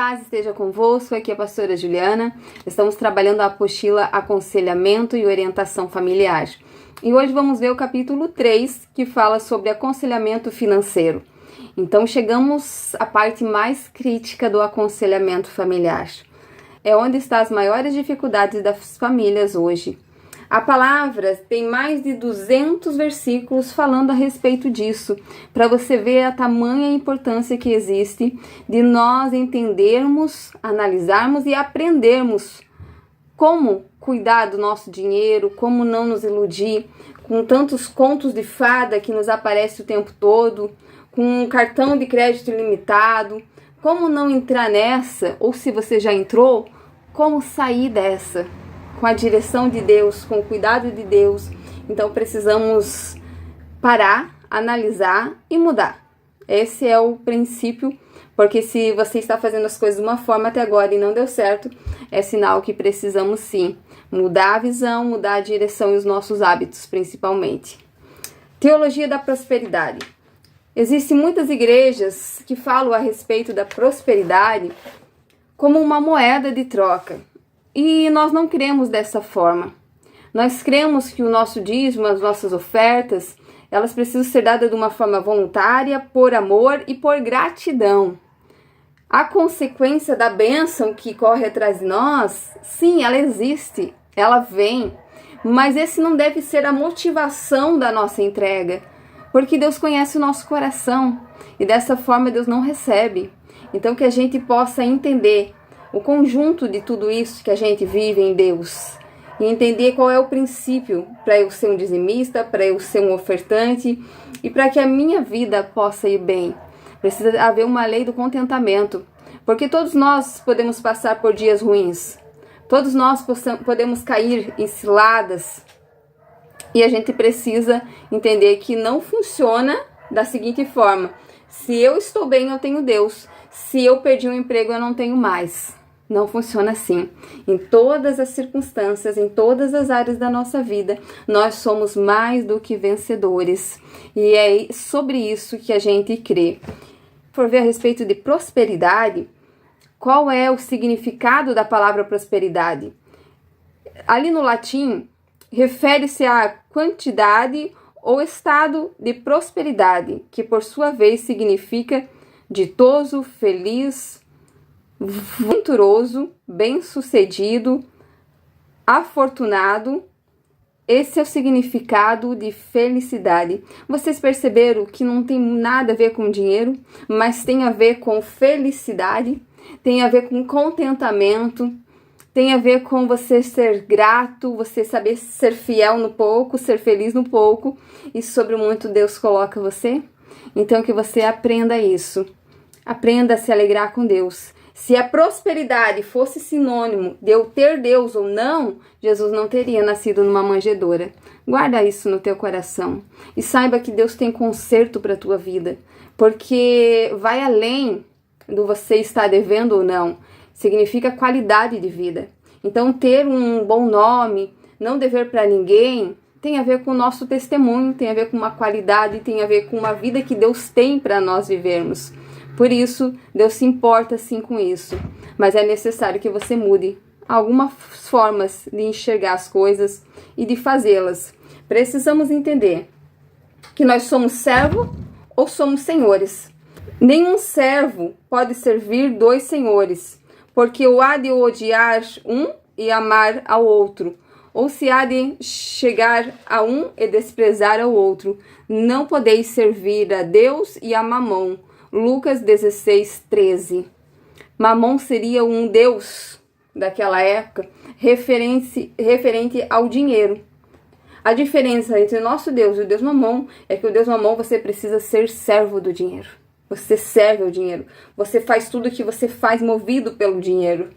paz esteja convosco, aqui é a pastora Juliana. Estamos trabalhando a apostila Aconselhamento e Orientação Familiar. E hoje vamos ver o capítulo 3, que fala sobre aconselhamento financeiro. Então chegamos à parte mais crítica do aconselhamento familiar. É onde estão as maiores dificuldades das famílias hoje. A palavra tem mais de 200 versículos falando a respeito disso, para você ver a tamanha importância que existe de nós entendermos, analisarmos e aprendermos como cuidar do nosso dinheiro, como não nos iludir com tantos contos de fada que nos aparece o tempo todo, com um cartão de crédito ilimitado, como não entrar nessa, ou se você já entrou, como sair dessa. Com a direção de Deus, com o cuidado de Deus. Então precisamos parar, analisar e mudar. Esse é o princípio, porque se você está fazendo as coisas de uma forma até agora e não deu certo, é sinal que precisamos sim mudar a visão, mudar a direção e os nossos hábitos, principalmente. Teologia da prosperidade. Existem muitas igrejas que falam a respeito da prosperidade como uma moeda de troca. E nós não cremos dessa forma. Nós cremos que o nosso dízimo, as nossas ofertas, elas precisam ser dadas de uma forma voluntária, por amor e por gratidão. A consequência da bênção que corre atrás de nós, sim, ela existe, ela vem. Mas esse não deve ser a motivação da nossa entrega, porque Deus conhece o nosso coração e dessa forma Deus não recebe. Então que a gente possa entender o conjunto de tudo isso que a gente vive em Deus e entender qual é o princípio para eu ser um dizimista, para eu ser um ofertante e para que a minha vida possa ir bem. Precisa haver uma lei do contentamento, porque todos nós podemos passar por dias ruins, todos nós podemos cair em ciladas e a gente precisa entender que não funciona da seguinte forma: se eu estou bem, eu tenho Deus, se eu perdi um emprego, eu não tenho mais. Não funciona assim. Em todas as circunstâncias, em todas as áreas da nossa vida, nós somos mais do que vencedores. E é sobre isso que a gente crê. For ver a respeito de prosperidade, qual é o significado da palavra prosperidade? Ali no latim, refere-se à quantidade ou estado de prosperidade, que por sua vez significa ditoso, feliz, venturoso, bem-sucedido, afortunado. Esse é o significado de felicidade. Vocês perceberam que não tem nada a ver com dinheiro, mas tem a ver com felicidade, tem a ver com contentamento, tem a ver com você ser grato, você saber ser fiel no pouco, ser feliz no pouco, e sobre muito Deus coloca você. Então que você aprenda isso. Aprenda a se alegrar com Deus. Se a prosperidade fosse sinônimo de eu ter Deus ou não, Jesus não teria nascido numa manjedoura. Guarda isso no teu coração e saiba que Deus tem conserto para a tua vida, porque vai além do você estar devendo ou não, significa qualidade de vida. Então ter um bom nome, não dever para ninguém, tem a ver com o nosso testemunho, tem a ver com uma qualidade, tem a ver com uma vida que Deus tem para nós vivermos. Por isso, Deus se importa sim com isso, mas é necessário que você mude algumas formas de enxergar as coisas e de fazê-las. Precisamos entender que nós somos servo ou somos senhores. Nenhum servo pode servir dois senhores, porque ou há de odiar um e amar ao outro, ou se há de chegar a um e desprezar ao outro. Não podeis servir a Deus e a Mamon. Lucas 16:13. Mamon seria um deus daquela época, referente ao dinheiro. A diferença entre o nosso Deus e o Deus Mamon é que o Deus Mamon você precisa ser servo do dinheiro. Você serve o dinheiro. Você faz tudo o que você faz movido pelo dinheiro.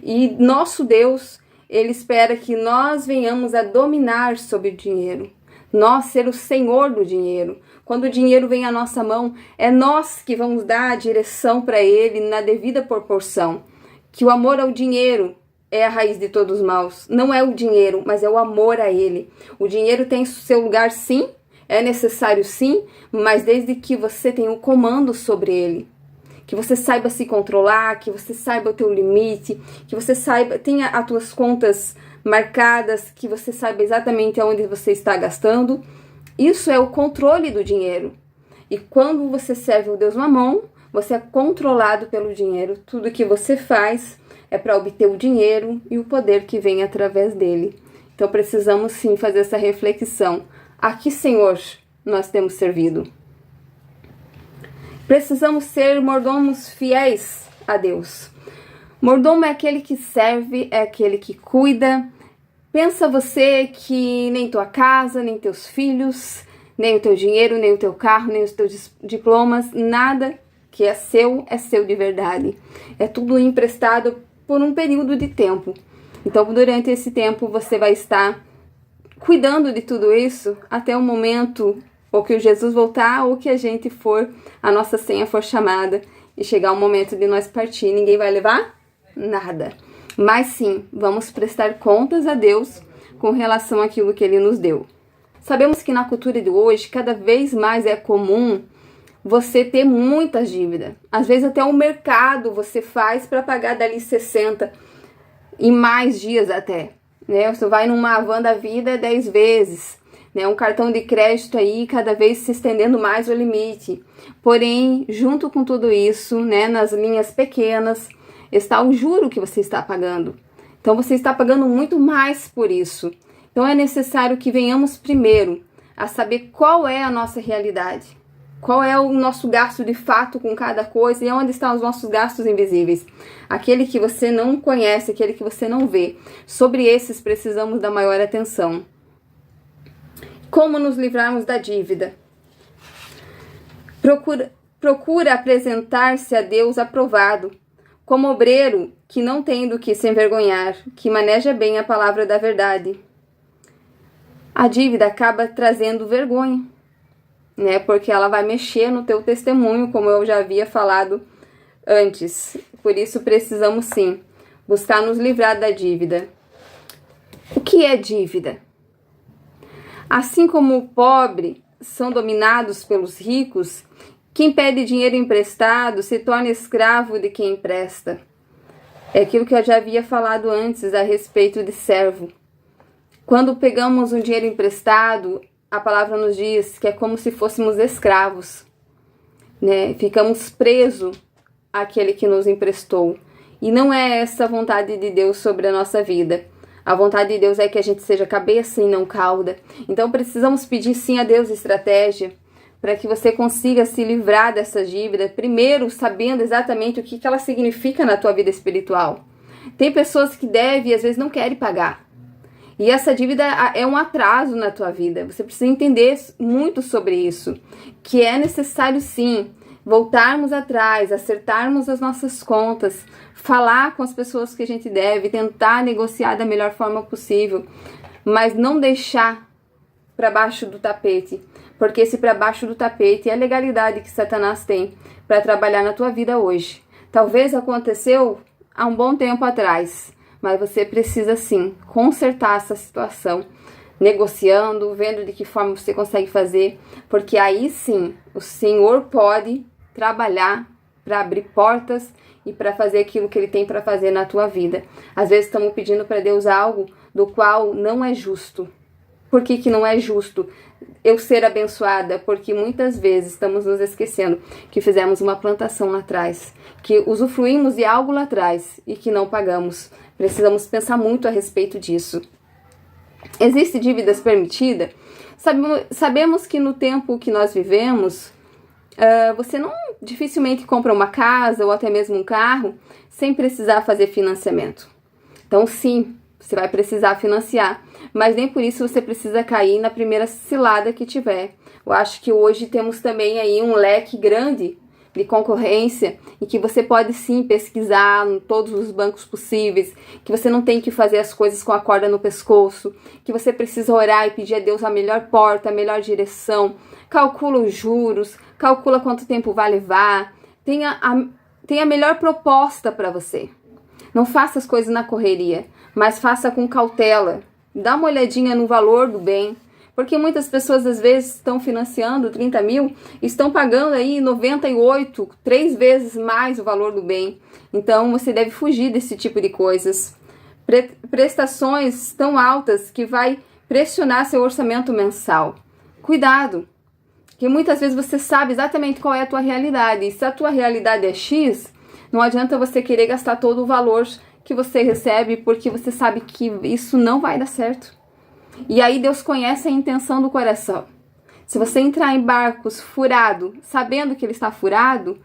E nosso Deus, ele espera que nós venhamos a dominar sobre o dinheiro. Nós ser o senhor do dinheiro. Quando o dinheiro vem à nossa mão, é nós que vamos dar a direção para ele na devida proporção. Que o amor ao dinheiro é a raiz de todos os maus. Não é o dinheiro, mas é o amor a ele. O dinheiro tem seu lugar sim, é necessário sim, mas desde que você tenha o comando sobre ele. que você saiba se controlar, que você saiba o teu limite, que você saiba, tenha as tuas contas marcadas, que você saiba exatamente aonde você está gastando. Isso é o controle do dinheiro. E quando você serve o Deus Mamon, você é controlado pelo dinheiro. Tudo que você faz é para obter o dinheiro e o poder que vem através dele. Então precisamos sim fazer essa reflexão. A que Senhor nós temos servido? Precisamos ser mordomos fiéis a Deus. Mordomo é aquele que serve, é aquele que cuida. Pensa você que nem tua casa, nem teus filhos, nem o teu dinheiro, nem o teu carro, nem os teus diplomas, nada que é seu de verdade. É tudo emprestado por um período de tempo. Então, durante esse tempo, você vai estar cuidando de tudo isso até o momento ou que o Jesus voltar ou que a nossa senha for chamada e chegar o momento de nós partir. Ninguém vai levar nada. Mas sim, vamos prestar contas a Deus com relação àquilo que Ele nos deu. Sabemos que na cultura de hoje, cada vez mais é comum você ter muitas dívidas. Às vezes até o mercado você faz para pagar dali 60 e mais dias até. Né? Você vai numa van da vida 10 vezes. Né? Um cartão de crédito aí cada vez se estendendo mais o limite. Porém, junto com tudo isso, né, nas linhas pequenas, está o juro que você está pagando. Então você está pagando muito mais por isso. Então é necessário que venhamos primeiro a saber qual é a nossa realidade. Qual é o nosso gasto de fato com cada coisa e onde estão os nossos gastos invisíveis. Aquele que você não conhece, aquele que você não vê. Sobre esses precisamos dar maior atenção. Como nos livrarmos da dívida? Procura apresentar-se a Deus aprovado, como obreiro que não tem do que se envergonhar, que maneja bem a palavra da verdade. A dívida acaba trazendo vergonha, né? Porque ela vai mexer no teu testemunho, como eu já havia falado antes. Por isso precisamos sim buscar nos livrar da dívida. O que é dívida? Assim como o pobre são dominados pelos ricos, quem pede dinheiro emprestado se torna escravo de quem empresta. É aquilo que eu já havia falado antes a respeito de servo. Quando pegamos um dinheiro emprestado, a palavra nos diz que é como se fôssemos escravos, né? Ficamos presos àquele que nos emprestou. E não é essa a vontade de Deus sobre a nossa vida. A vontade de Deus é que a gente seja cabeça e não cauda. Então precisamos pedir sim a Deus estratégia para que você consiga se livrar dessa dívida, primeiro sabendo exatamente o que ela significa na tua vida espiritual. Tem pessoas que devem e às vezes não querem pagar. E essa dívida é um atraso na tua vida. Você precisa entender muito sobre isso. Que é necessário sim voltarmos atrás, acertarmos as nossas contas, falar com as pessoas que a gente deve, tentar negociar da melhor forma possível, mas não deixar para baixo do tapete. Porque esse para baixo do tapete é a legalidade que Satanás tem para trabalhar na tua vida hoje. Talvez aconteceu há um bom tempo atrás, mas você precisa sim consertar essa situação, negociando, vendo de que forma você consegue fazer, porque aí sim o Senhor pode trabalhar para abrir portas e para fazer aquilo que Ele tem para fazer na tua vida. Às vezes estamos pedindo para Deus algo do qual não é justo. Por que que não é justo eu ser abençoada? Porque muitas vezes estamos nos esquecendo que fizemos uma plantação lá atrás, que usufruímos de algo lá atrás e que não pagamos. Precisamos pensar muito a respeito disso. Existe dívidas permitidas? Sabemos que no tempo que nós vivemos, você não dificilmente compra uma casa ou até mesmo um carro sem precisar fazer financiamento. Então sim, você vai precisar financiar, mas nem por isso você precisa cair na primeira cilada que tiver. Eu acho que hoje temos também aí um leque grande de concorrência e que você pode sim pesquisar em todos os bancos possíveis, que você não tem que fazer as coisas com a corda no pescoço, que você precisa orar e pedir a Deus a melhor porta, a melhor direção, calcula os juros, calcula quanto tempo vai levar, tenha a melhor proposta para você. Não faça as coisas na correria, mas faça com cautela. Dá uma olhadinha no valor do bem, Porque muitas pessoas às vezes estão financiando 30 mil, estão pagando aí 98, 3 vezes mais o valor do bem. Então você deve fugir desse tipo de coisas. Prestações tão altas que vai pressionar seu orçamento mensal. Cuidado, que muitas vezes você sabe exatamente qual é a tua realidade. E se a tua realidade é X, não adianta você querer gastar todo o valor que você recebe, porque você sabe que isso não vai dar certo. E aí Deus conhece a intenção do coração. Se você entrar em barcos furado, sabendo que ele está furado,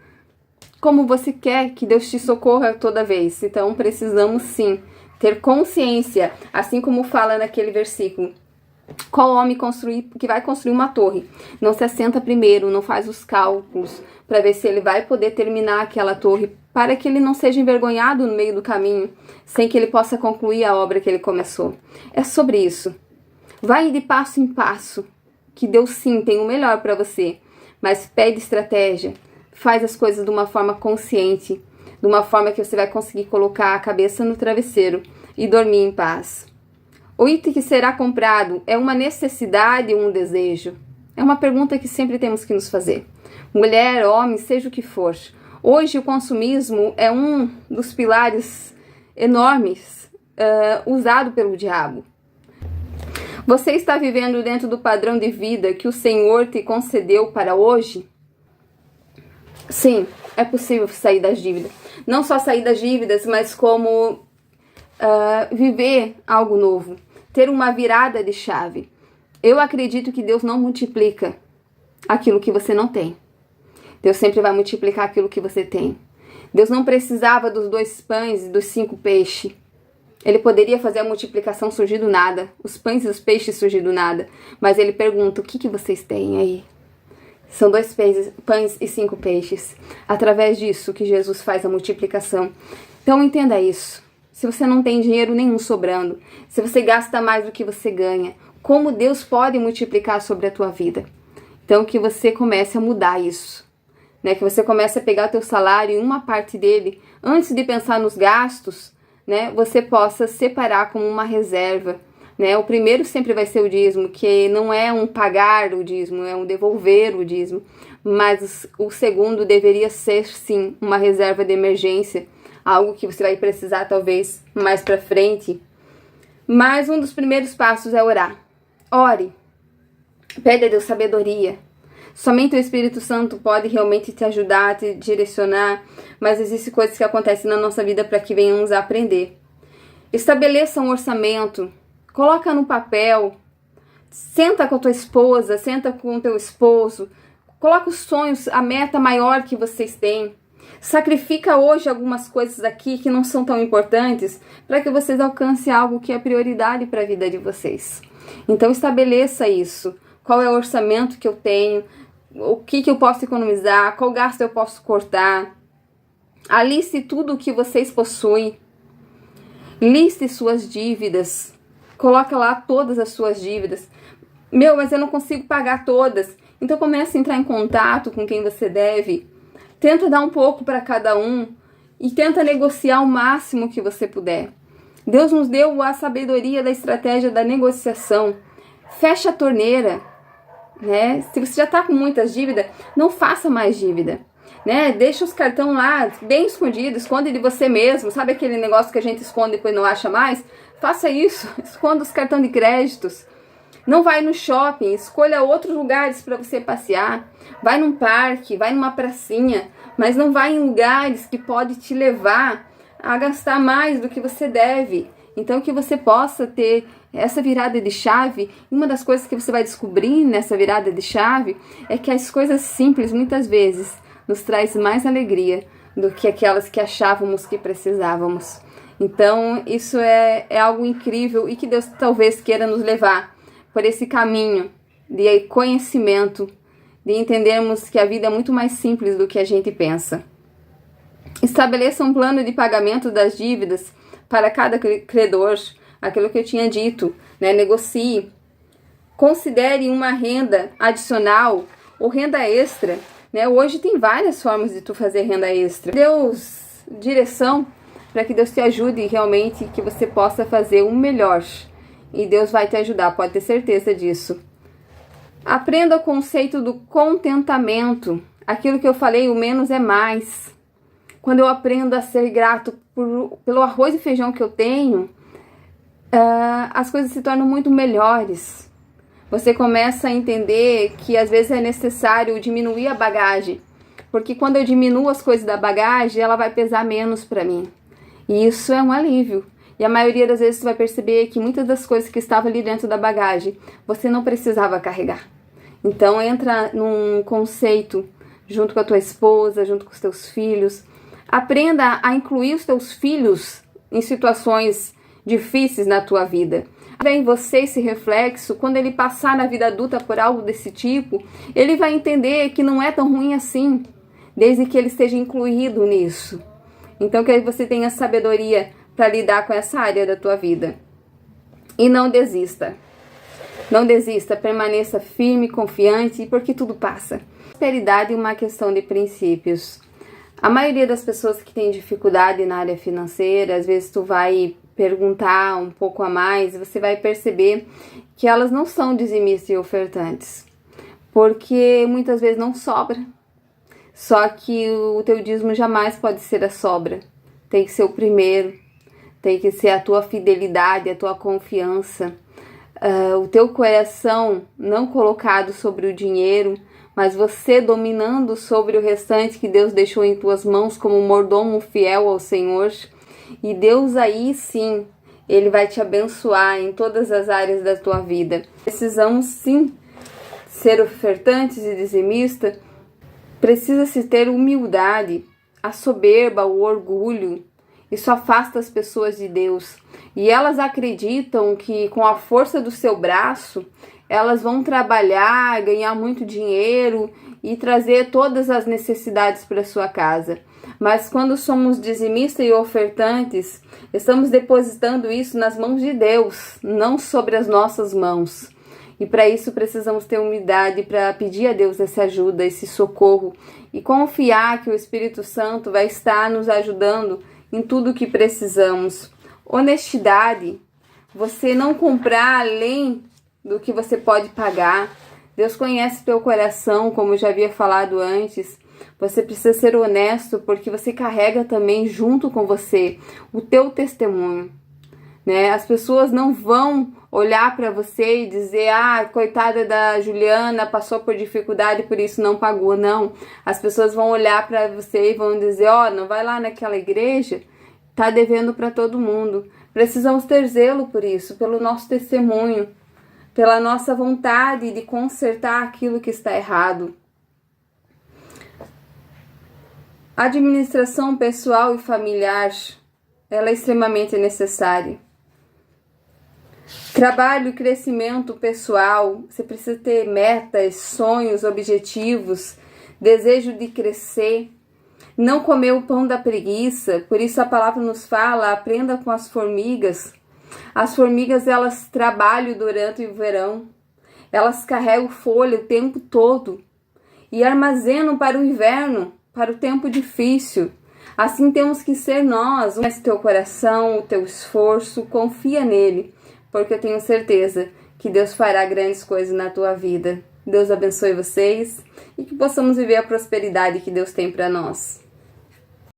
como você quer que Deus te socorra toda vez? Então precisamos sim ter consciência, assim como fala naquele versículo. Qual homem que vai construir uma torre? Não se assenta primeiro, não faz os cálculos para ver se ele vai poder terminar aquela torre, para que ele não seja envergonhado no meio do caminho, sem que ele possa concluir a obra que ele começou. É sobre isso. Vai de passo em passo, que Deus sim tem o melhor para você, mas pede estratégia, faz as coisas de uma forma consciente, de uma forma que você vai conseguir colocar a cabeça no travesseiro e dormir em paz. O item que será comprado é uma necessidade ou um desejo? É uma pergunta que sempre temos que nos fazer. Mulher, homem, seja o que for. Hoje o consumismo é um dos pilares enormes usado pelo diabo. Você está vivendo dentro do padrão de vida que o Senhor te concedeu para hoje? Sim, é possível sair das dívidas. Não só sair das dívidas, mas como viver algo novo, ter uma virada de chave. Eu acredito que Deus não multiplica aquilo que você não tem. Deus sempre vai multiplicar aquilo que você tem. Deus não precisava dos 2 pães e dos 5 peixes. Ele poderia fazer a multiplicação surgir do nada, os pães e os peixes surgir do nada. Mas ele pergunta, o que vocês têm aí? São 2 pães e 5 peixes. Através disso que Jesus faz a multiplicação. Então entenda isso. Se você não tem dinheiro nenhum sobrando, se você gasta mais do que você ganha, como Deus pode multiplicar sobre a tua vida? Então que você comece a mudar isso, né? Que você comece a pegar o teu salário e uma parte dele, antes de pensar nos gastos, né? Você possa separar como uma reserva, né? O primeiro sempre vai ser o dízimo, que não é um pagar o dízimo, é um devolver o dízimo. Mas o segundo deveria ser sim uma reserva de emergência, algo que você vai precisar talvez mais para frente. Mas um dos primeiros passos é orar. Ore. Pede a Deus sabedoria. Somente o Espírito Santo pode realmente te ajudar, te direcionar, mas existem coisas que acontecem na nossa vida para que venhamos a aprender. Estabeleça um orçamento, coloca no papel, senta com a tua esposa, senta com o teu esposo, coloca os sonhos, a meta maior que vocês têm. Sacrifica hoje algumas coisas aqui que não são tão importantes para que vocês alcancem algo que é prioridade para a vida de vocês. Então estabeleça isso. Qual é o orçamento que eu tenho? O que eu posso economizar? Qual gasto eu posso cortar? Aliste tudo o que vocês possuem. Liste suas dívidas. Coloca lá todas as suas dívidas. Mas eu não consigo pagar todas. Então comece a entrar em contato com quem você deve. Tenta dar um pouco para cada um e tenta negociar o máximo que você puder. Deus nos deu a sabedoria da estratégia da negociação. Fecha a torneira, né? Se você já está com muitas dívidas, não faça mais dívida, né? Deixa os cartões lá bem escondidos, esconde de você mesmo. Sabe aquele negócio que a gente esconde e depois não acha mais? Faça isso, esconda os cartões de créditos. Não vai no shopping, escolha outros lugares para você passear. Vai num parque, vai numa pracinha, mas não vai em lugares que pode te levar a gastar mais do que você deve. Então que você possa ter essa virada de chave. Uma das coisas que você vai descobrir nessa virada de chave é que as coisas simples muitas vezes nos traz mais alegria do que aquelas que achávamos que precisávamos. Então isso é algo incrível e que Deus talvez queira nos levar por esse caminho de conhecimento, de entendermos que a vida é muito mais simples do que a gente pensa. Estabeleça um plano de pagamento das dívidas para cada credor, aquilo que eu tinha dito, né? Negocie. Considere uma renda adicional ou renda extra, né? Hoje tem várias formas de tu fazer renda extra. Deus direção para que Deus te ajude realmente, que você possa fazer o melhor. E Deus vai te ajudar, pode ter certeza disso. Aprenda o conceito do contentamento. Aquilo que eu falei, o menos é mais. Quando eu aprendo a ser grato pelo arroz e feijão que eu tenho, as coisas se tornam muito melhores. Você começa a entender que às vezes é necessário diminuir a bagagem, porque quando eu diminuo as coisas da bagagem, ela vai pesar menos para mim. E isso é um alívio. E a maioria das vezes você vai perceber que muitas das coisas que estavam ali dentro da bagagem, você não precisava carregar. Então entra num conceito junto com a tua esposa, junto com os teus filhos. Aprenda a incluir os teus filhos em situações difíceis na tua vida. Em você esse reflexo, quando ele passar na vida adulta por algo desse tipo, ele vai entender que não é tão ruim assim, desde que ele esteja incluído nisso. Então que você tenha sabedoria para lidar com essa área da tua vida. E não desista. Não desista, permaneça firme, confiante, porque tudo passa. Prosperidade é uma questão de princípios. A maioria das pessoas que tem dificuldade na área financeira, às vezes tu vai perguntar um pouco a mais, você vai perceber que elas não são dizimistas e ofertantes, porque muitas vezes não sobra. Só que o teu dízimo jamais pode ser a sobra, tem que ser o primeiro, tem que ser a tua fidelidade, a tua confiança, o teu coração não colocado sobre o dinheiro, mas você dominando sobre o restante que Deus deixou em tuas mãos como um mordomo fiel ao Senhor. E Deus aí sim, Ele vai te abençoar em todas as áreas da tua vida. Precisamos sim ser ofertantes e dizimistas. Precisa-se ter humildade. A soberba, o orgulho, isso afasta as pessoas de Deus. E elas acreditam que com a força do seu braço, elas vão trabalhar, ganhar muito dinheiro e trazer todas as necessidades para sua casa. Mas quando somos dizimistas e ofertantes, estamos depositando isso nas mãos de Deus, não sobre as nossas mãos. E para isso precisamos ter humildade para pedir a Deus essa ajuda, esse socorro e confiar que o Espírito Santo vai estar nos ajudando em tudo o que precisamos. Honestidade, você não comprar além do que você pode pagar. Deus conhece teu coração, como eu já havia falado antes. Você precisa ser honesto, porque você carrega também junto com você o teu testemunho, né? As pessoas não vão olhar para você e dizer, coitada da Juliana, passou por dificuldade, por isso não pagou. Não, as pessoas vão olhar para você e vão dizer, não vai lá naquela igreja, tá devendo para todo mundo. Precisamos ter zelo por isso, pelo nosso testemunho, pela nossa vontade de consertar aquilo que está errado. A administração pessoal e familiar, ela é extremamente necessária. Trabalho e crescimento pessoal, você precisa ter metas, sonhos, objetivos, desejo de crescer. Não comer o pão da preguiça, por isso a palavra nos fala, aprenda com as formigas. As formigas, elas trabalham durante o verão, elas carregam folha o tempo todo e armazenam para o inverno, para o tempo difícil. Assim temos que ser nós. Mas teu coração, o teu esforço, confia nele, porque eu tenho certeza que Deus fará grandes coisas na tua vida. Deus abençoe vocês e que possamos viver a prosperidade que Deus tem para nós.